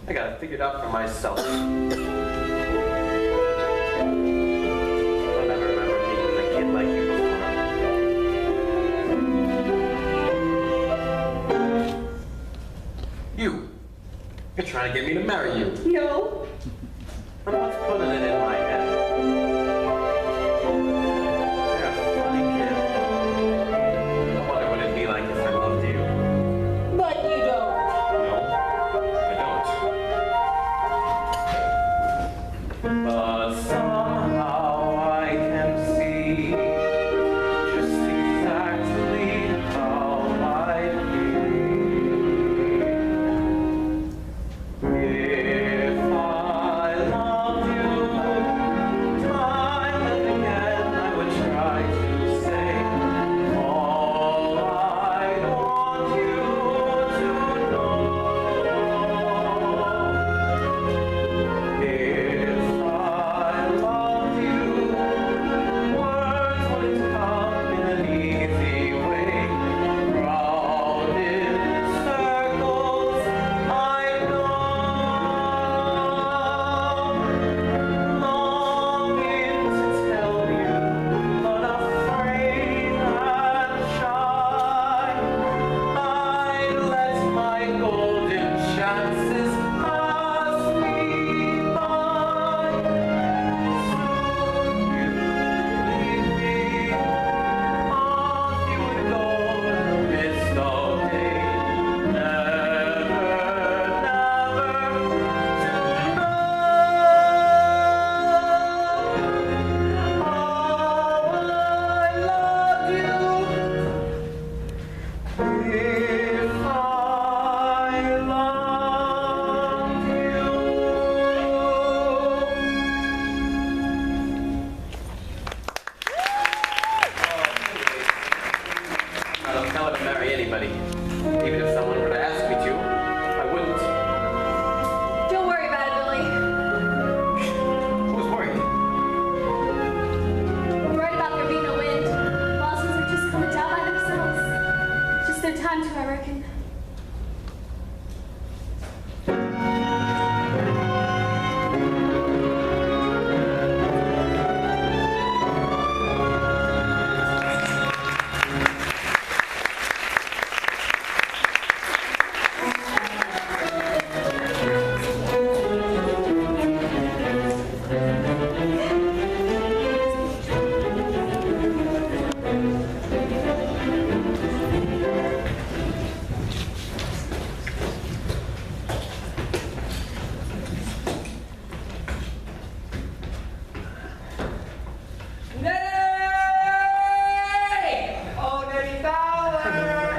I got it figured out for myself. I'll never remember meeting a kid like you before. You're trying to get me to marry you. No. And what's putting it in my head? You're a funny kid. I wonder what it'd be like if I loved you. But you don't. No, I don't. But somehow I can see just exactly how I feel. If I loved you time and again, I would try to say all I want you to know. If I loved you, words wouldn't come in an easy way. Round in circles, I know. Longing to tell you, but afraid and shy. I let my golden chances pass me by. Soon you'd leave me, off you would go in the midst of day. Never, never to know how I loved you. If I loved you. I don't tell her to marry anybody. Even if someone were to ask me to, I wouldn't. Don't worry about it, Billy. Who's worried? You're right about there being no wind. Blossoms are just coming down by themselves. It's just their time to, I reckon.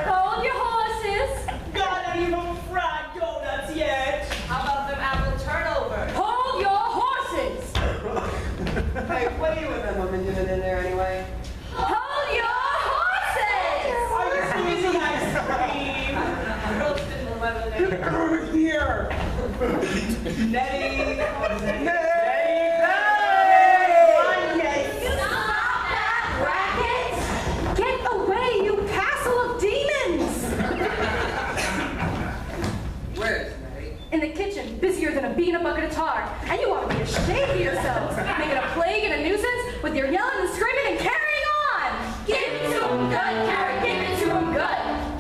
Hold your horses. Got any more fried donuts yet? How about them apple turnovers? Hold your horses. Hey, what are you and that woman doing in there anyway? Hold your horses. Are you squeezing ice cream? Roasted lemonade. Over here! Nettie. Stop that racket. Get away, you castle of demons. Where's Nettie? In the kitchen, busier than a bee in a bucket of tar. And you ought to be ashamed of yourselves, making a plague and a nuisance with your yelling and screaming and carrying on. Give it to him good, Carrie, give it to him good.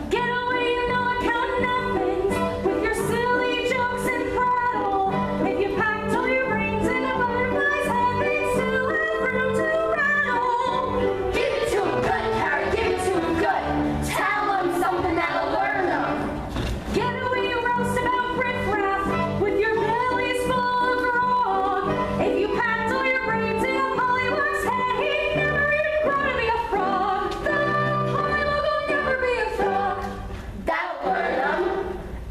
Get away, you know I count nothings with your silly jokes and prattle. If you packed all your brains in a butterfly's head, they'd still have room to rattle. Give it to him good, Carrie, give it to him good. Tell him something that'll learn them. Get away, you roast about riffraff with your bellies full of grog. If you packed all your brains in a Hollywood's head, he'd never even grow to be a frog. The Hollywog will never be a frog. That'll learn them.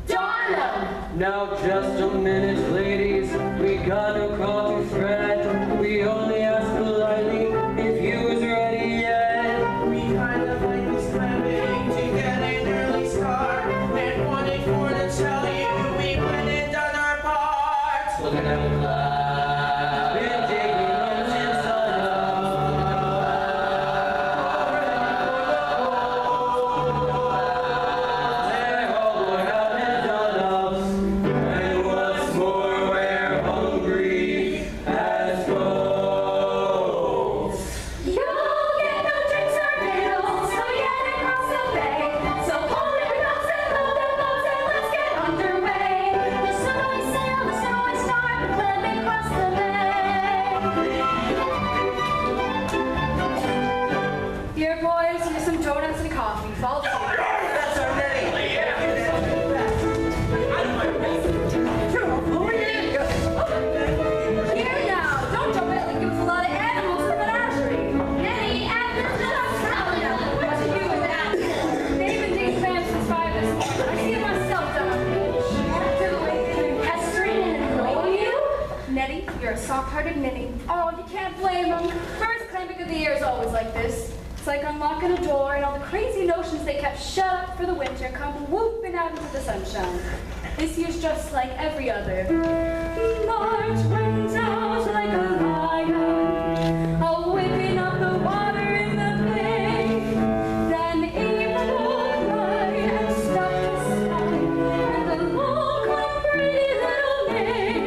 Darn them. Now just a minute, ladies. We got no call to fret. We only ask politely if you was ready yet. We kind of like this planning to get an early start and wanted for to tell you we went and done our part. Look at them clap. Been taking lunch inside of. Hey, oh, what happened done us? And what's soft-hearted ninny. Oh, you can't blame him. First clinic of the year is always like this. It's like unlocking a door and all the crazy notions they kept shut up for the winter come whooping out into the sunshine. This year's just like every other. March went out like a lion, whipping up the water in the bay. Then April cried and stopped to sigh, and the long, long, pretty little May.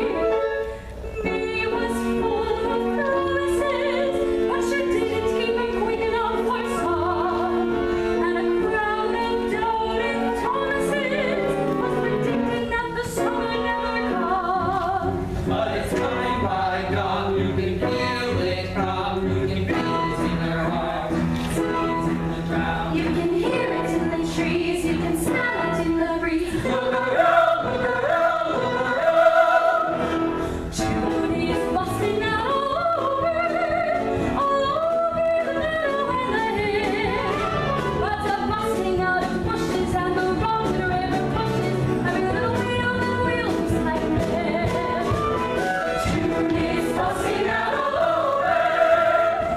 May was full of promises, but she didn't keep them quick enough for some. And a crowd of doubting Thomases was predicting that the summer never comes. But it's coming, by God, you can feel it come, you can feel it in their hearts, seas in the drought. You can hear it in the trees, you can smell it in the breeze. Look around, look around, look around. June is busting out all over the meadow and the hill. But the busting out of bushes and the rock the river pushes, every little wheel on the wheel looks like this. June is busting out all over.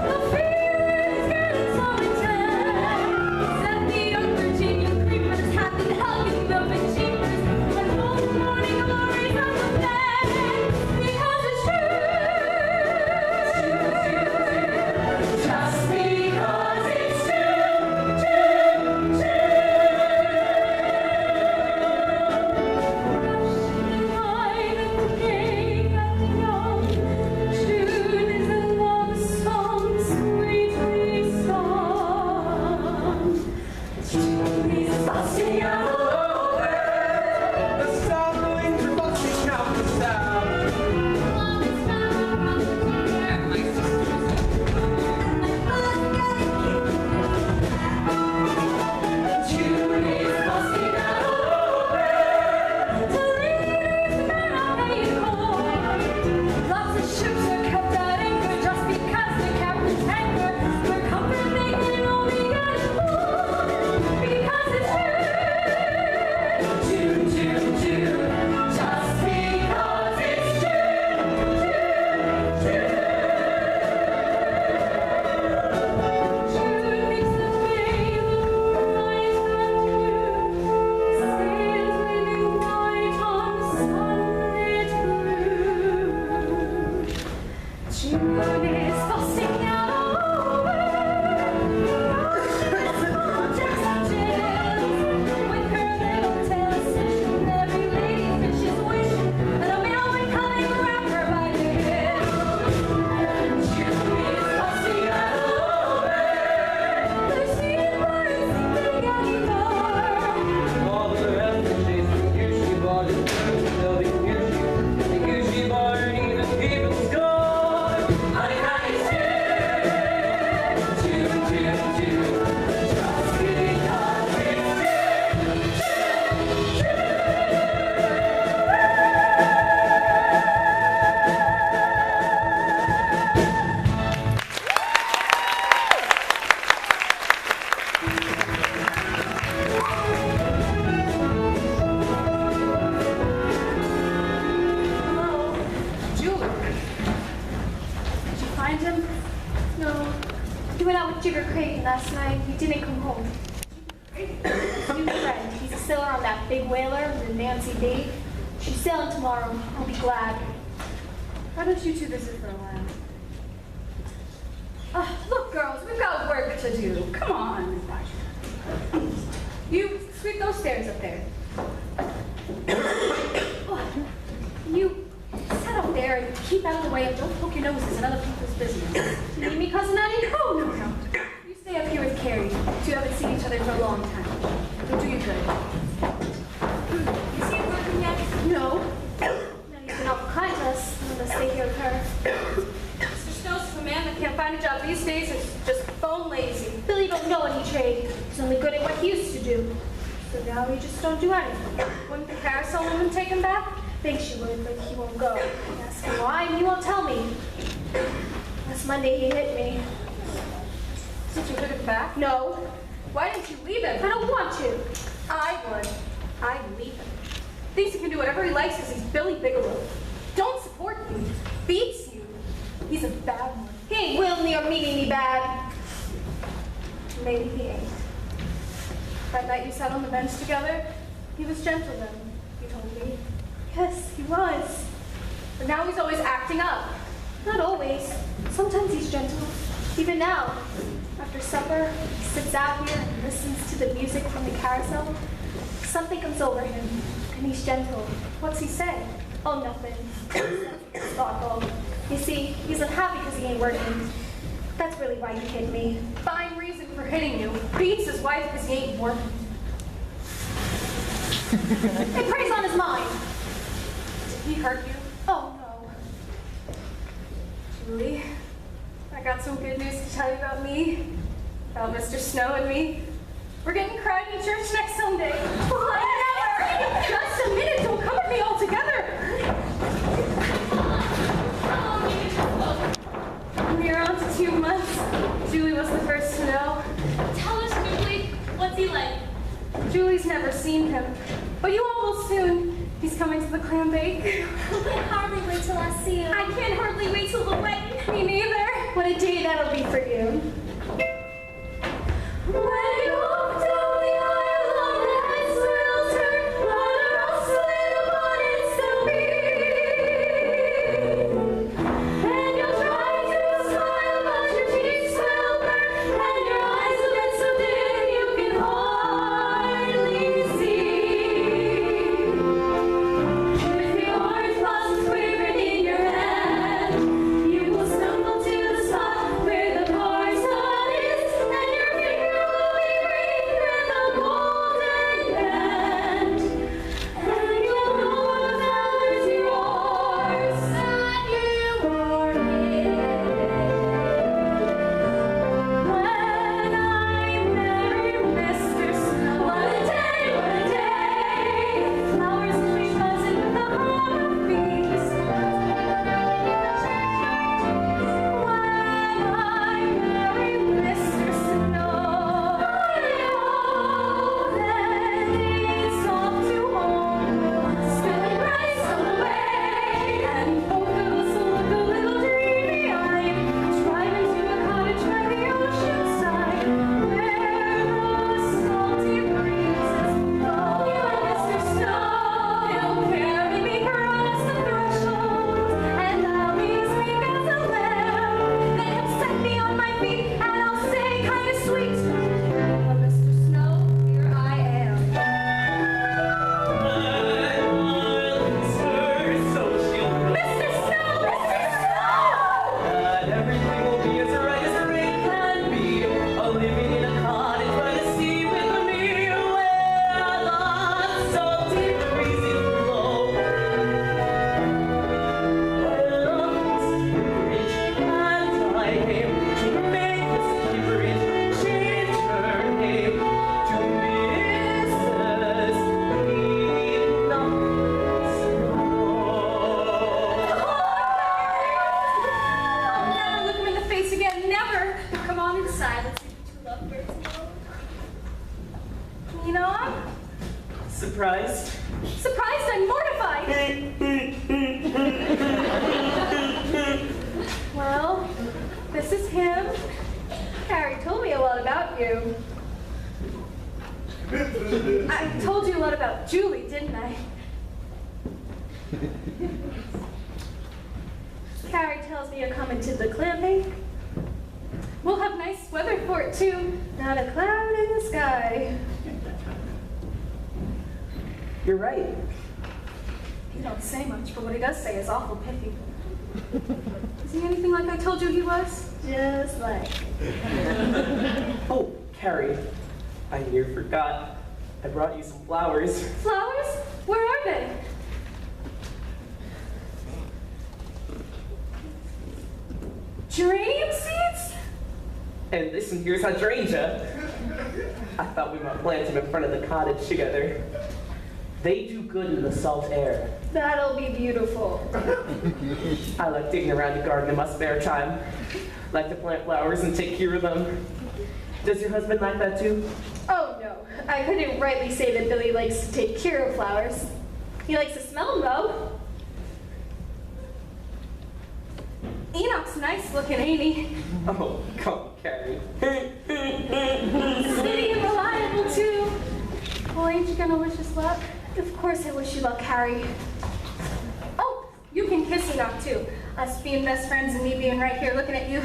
The feeling is getting so intense that the young Virginia creepers have been hugging the Virginians and both morning glories of the bed. Because it's true. Just because it's true, true, true. Rushing wide and gay and young, June is a love song sweetly sung. June is busting out all over. The summer winds are busting out the south. June is busting out all over. The leaders men are paying court. Lots of ships are kept at anchor just because the captain's hanker. For comfort they can only get more. Because it's true. June, June, June. Just because it's true. June, June. June makes the bay look bright and new. Sails waving white on sunlit blue. June is busting out all over. Just and chills. With her little tail swishing, every lady fish is wishing that a male would come and grab her by the heel. June is busting out all over. The sea birds sing the guitar. All the rest of chasing you, she bought it. They'll be here, she, you, she bought it, even people score. Honey, honey, June, June, June. Just because it's Hello, June. Did you find him? No. He went out with Jigger Creighton last night. He didn't come home. His new friend. He's a sailor on that big whaler, the Nancy B. She's sailing tomorrow. I'll be glad. Why don't you two visit for a while? Look, girls, we've got work to do. Come on. You sweep those stairs up there. You sit up there and keep out of the way and don't poke your noses in other people's business. You need me, Cousin Annie? Oh, no. You stay up here with Carrie. You haven't seen each other for a long time. It'll do you good. You see him working yet? No. He's been awful kind to us. I'm gonna stay here with her. Mr. Snow's a man that can't find a job these days. Is just bone lazy. Billy don't know any trade. He's only good at what he used to do. So now he just don't do anything. Wouldn't the Carousel woman take him back? Think she would, but he won't go. I ask him why, and he won't tell me. Last Monday he hit me. Did you put him back? No. Why didn't you leave him? I don't want to. I would. I'd leave him. Thinks he can do whatever he likes because he's Billy Bigelow. Don't support you. Beats you. you're meaning me bad. Maybe he ain't. That night you sat on the bench together, he was gentle then, you told me. Yes, he was. But now he's always acting up. Not always. Sometimes he's gentle. Even now. After supper, he sits out here and listens to the music from the carousel. Something comes over him, and he's gentle. What's he say? Oh, nothing. He's thoughtful. You see, he's unhappy because he ain't working. That's really why he hit me. Fine reason for hitting you. Beats his wife because he ain't working. It preys on his mind. Did he hurt you? Oh, no. Julie, I got some good news to tell you about me. About Mr. Snow and me. We're getting crowded in church next Sunday. What? Just a minute, don't come with me all together. We're on to 2 months. Julie was the first to know. Tell us, Julie, what's he like? Julie's never seen him, but you all will soon. He's coming to the clam bake. I can hardly wait till I see him. I can't hardly wait till the wedding. Me neither. What a day that'll be for you. When you walk down the aisle, all the heads will turn, while the rustling of bonnets they'll be. And you'll try to smile, but your cheeks will burn, and your eyes will get so dim you can hardly see. With the orange blossoms quivering in your hand, you will stumble to the spot where the parson is, and your finger will be green with a golden band. And you'll know the flowers yours, that you are his. When I marry Mr. Snow, what a day, what a day! Flowers will be buzzing with the hum of bees. When I marry Mr. Snow, then it's off to home, spilling rice on the way, and both of us will look a little dreamy-eyed, driving to a cottage by the ocean side, where the salty breezes blow. You and Mr. Snow, he'll carry me across the threshold, and I'll be as meek as a lamb. Then he'll set me on my feet, and I'll say kind of sweet, "Oh, Mr. Snow, here I am." Mr. Snow! Mr. Snow! Everything will be as right as rain can be. Living in a cottage by the sea with me, where the salty breezes blow. I love this bridge, and I came to make this bridge change her name to Mrs. Enoch I'll never look him in the face again, never. Come on inside, let's see the two lovebirds alone. You know, I'm Surprised? surprised and mortified. Well, this is him. Harry told me a lot about you. I told you a lot about Julie, didn't I? Carrie tells me you're coming to the clam bake. We'll have nice weather for it too. Not a cloud in the sky. You're right. He don't say much, but what he does say is awful pithy. Is he anything like I told you he was? Just like. Oh, Carrie, I near forgot. I brought you some flowers. Flowers? Where are they? Geranium seeds? And this one here's hydrangea. I thought we might plant them in front of the cottage together. They do good in the salt air. That'll be beautiful. I like digging around the garden in my spare time. Like to plant flowers and take care of them. Does your husband like that too? Oh no, I couldn't rightly say that Billy likes to take care of flowers. He likes to smell them though. Enoch's nice looking, ain't he? Oh, come on, Carrie. Steady and reliable, too. Well, ain't you gonna wish us luck? Of course I wish you luck, Harry. Oh, you can kiss enough, too. Us being best friends and me being right here looking at you.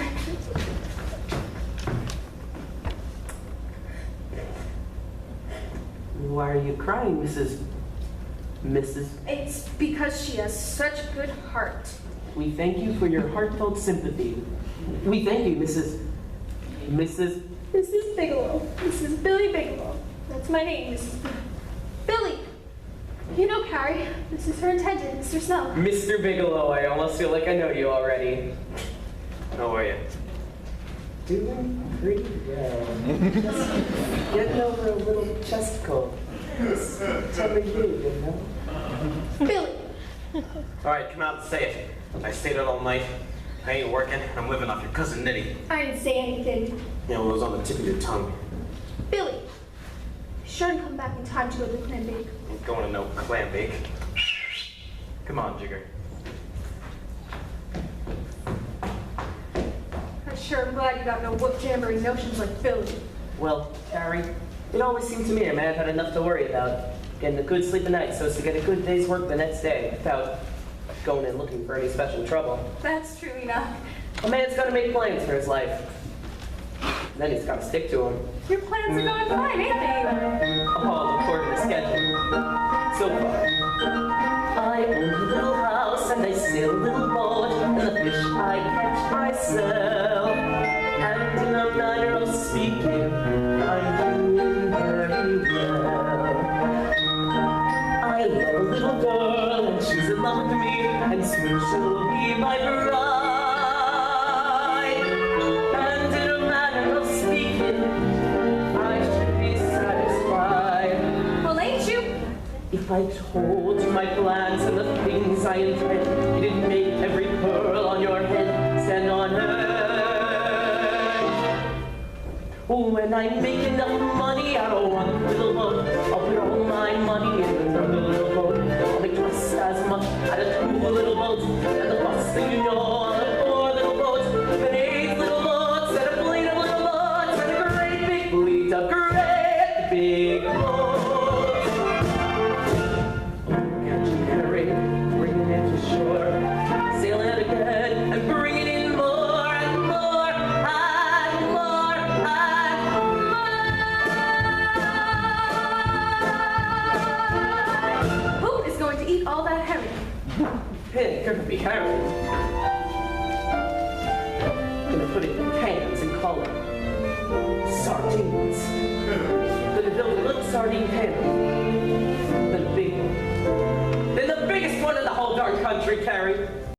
Why are you crying, Mrs. It's because she has such a good heart. We thank you for your heartfelt sympathy. We thank you, Mrs. Mrs. Bigelow. Mrs. Billy Bigelow. That's my name, Mrs. Billy. You know Carrie. This is her intended, Mr. Snow. Mr. Bigelow, I almost feel like I know you already. How are you? Doing pretty well. Just getting over a little chest cold. This time of year, you know? Billy. All right, come out and say it. I stayed out all night. I ain't working. I'm living off your cousin Nitty. I didn't say anything. You know, it was on the tip of your tongue. Billy. Sure to come back in time to go to the clam bake. Ain't going to no clam bake. Come on, Jigger. I'm sure I'm glad you got no whoop jamboree notions like Billy. Well, Carrie, it always seemed to me a man had enough to worry about. Getting a good sleep at night so as to get a good day's work the next day without going and looking for any special trouble. That's true enough. A man's got to make plans for his life. Then he's got to stick to them. Your plans are going fine, ain't they? All according to schedule. So far. I own a little house and I sail a little boat, and the fish I catch myself. And in a manner of speaking, I'm doing very well. I love a little girl and she's in love with me, and soon she'll be my bride. And in a manner of speaking, I should be satisfied. Well, ain't you? If I told you my plans and the things I intend, it'd make every pearl on your head stand on end. When I make enough money out of one little boat, I'll put all my money in another little boat. I'll make twice as much out of two little boats, and the bus that you know on a 4 little boats, and 8 little boats, and a fleet of little boats, and a great big fleet of great big boats. Catch you, Harry, bringing it to shore, sail out again, and bring it in more and more and more and more. Who is going to eat all that herring? It couldn't be Harry. Gonna put it in pans and call them sardines. Gonna build a little sardine pan. Then a big one. Then the biggest one in the whole darn country, Carrie.